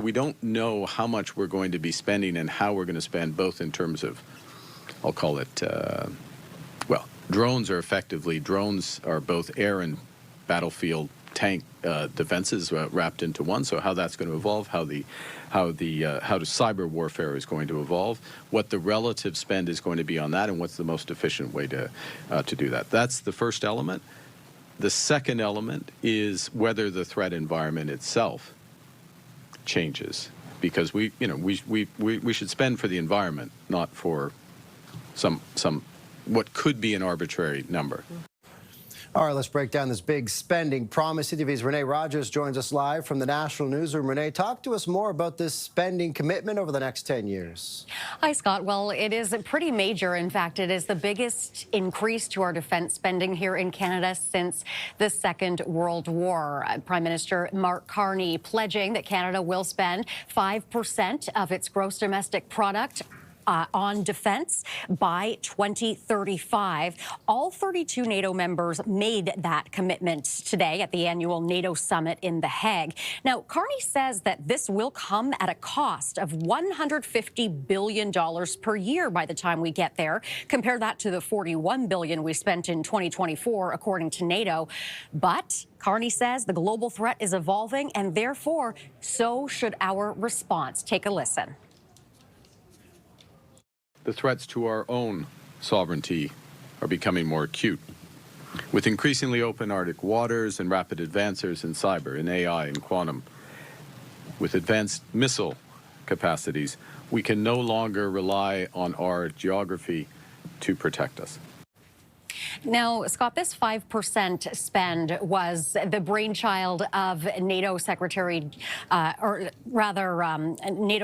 we don't know how much we're going to be spending and how we're going to spend, both in terms of, I'll call it, well, drones are both air and battlefield tank defenses wrapped into one. So how that's going to evolve, how the cyber warfare is going to evolve, what the relative spend is going to be on that, and what's the most efficient way to do that. That's the first element. The second element is whether the threat environment itself changes, because we should spend for the environment, not for some what could be an arbitrary number. All right, let's break down this big spending promise. CTV's Renee Rodgers joins us live from the National Newsroom. Renee, talk to us more about this spending commitment over the next 10 years. Hi, Scott. Well, it is pretty major. In fact, it is the biggest increase to our defense spending here in Canada since the Second World War. Prime Minister Mark Carney pledging that Canada will spend 5% of its gross domestic product on defense by 2035. All 32 NATO members made that commitment today at the annual NATO summit in The Hague. Now, Carney says that this will come at a cost of $150 billion per year by the time we get there. Compare that to the $41 billion we spent in 2024, according to NATO. But Carney says the global threat is evolving, and therefore, so should our response. Take a listen. The threats to our own sovereignty are becoming more acute. With increasingly open Arctic waters and rapid advances in cyber, in AI, and quantum, with advanced missile capacities, we can no longer rely on our geography to protect us. Now, Scott, this 5% spend was the brainchild of NATO Secretary, NATO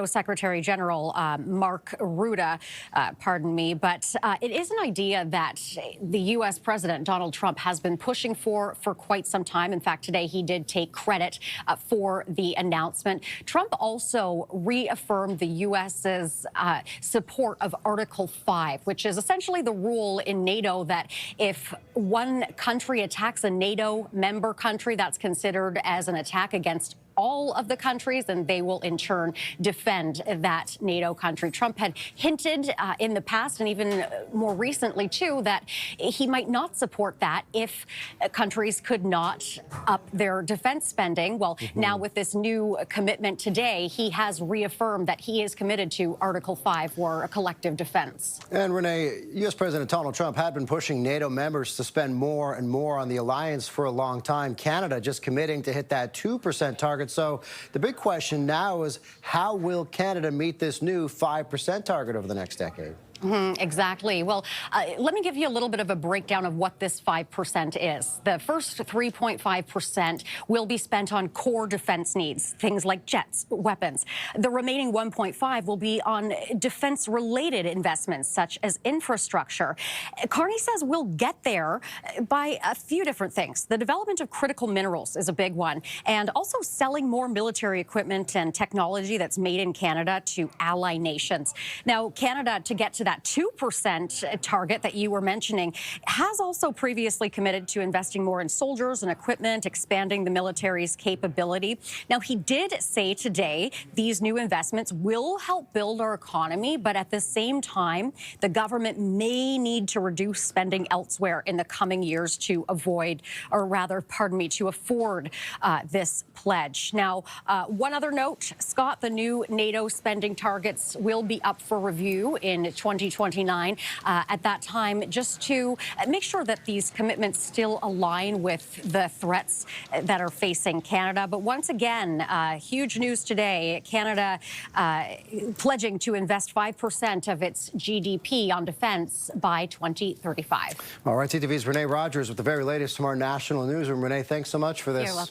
Secretary General Mark Rutte, pardon me. But it is an idea that the U.S. President Donald Trump has been pushing for quite some time. In fact, today he did take credit for the announcement. Trump also reaffirmed the U.S.'s support of Article 5, which is essentially the rule in NATO that if one country attacks a NATO member country, that's considered as an attack against all of the countries, and they will in turn defend that NATO country. Trump had hinted in the past, and even more recently too, that he might not support that if countries could not up their defense spending. Well, now with this new commitment today, he has reaffirmed that he is committed to Article 5, or a collective defense. And Renee, U.S. President Donald Trump had been pushing NATO members to spend more and more on the alliance for a long time. Canada just committing to hit that 2% target. So the big question now is, how will Canada meet this new 5% target over the next decade? Exactly. Well, let me give you a little bit of a breakdown of what this 5% is. The first 3.5% will be spent on core defense needs, things like jets, weapons. The remaining 1.5 will be on defense-related investments, such as infrastructure. Carney says we'll get there by a few different things. The development of critical minerals is a big one, and also selling more military equipment and technology that's made in Canada to ally nations. Now, Canada, to get to that 2% target that you were mentioning, has also previously committed to investing more in soldiers and equipment, expanding the military's capability. Now, he did say today these new investments will help build our economy, but at the same time, the government may need to reduce spending elsewhere in the coming years to avoid, or rather, pardon me, to afford this pledge. Now, one other note, Scott, the new NATO spending targets will be up for review in 2029 at that time, just to make sure that these commitments still align with the threats that are facing Canada. But once again, huge news today, Canada pledging to invest 5% of its GDP on defense by 2035. All right, CTV's Renee Rodgers with the very latest from our National Newsroom. Renee, thanks so much for this. You're welcome.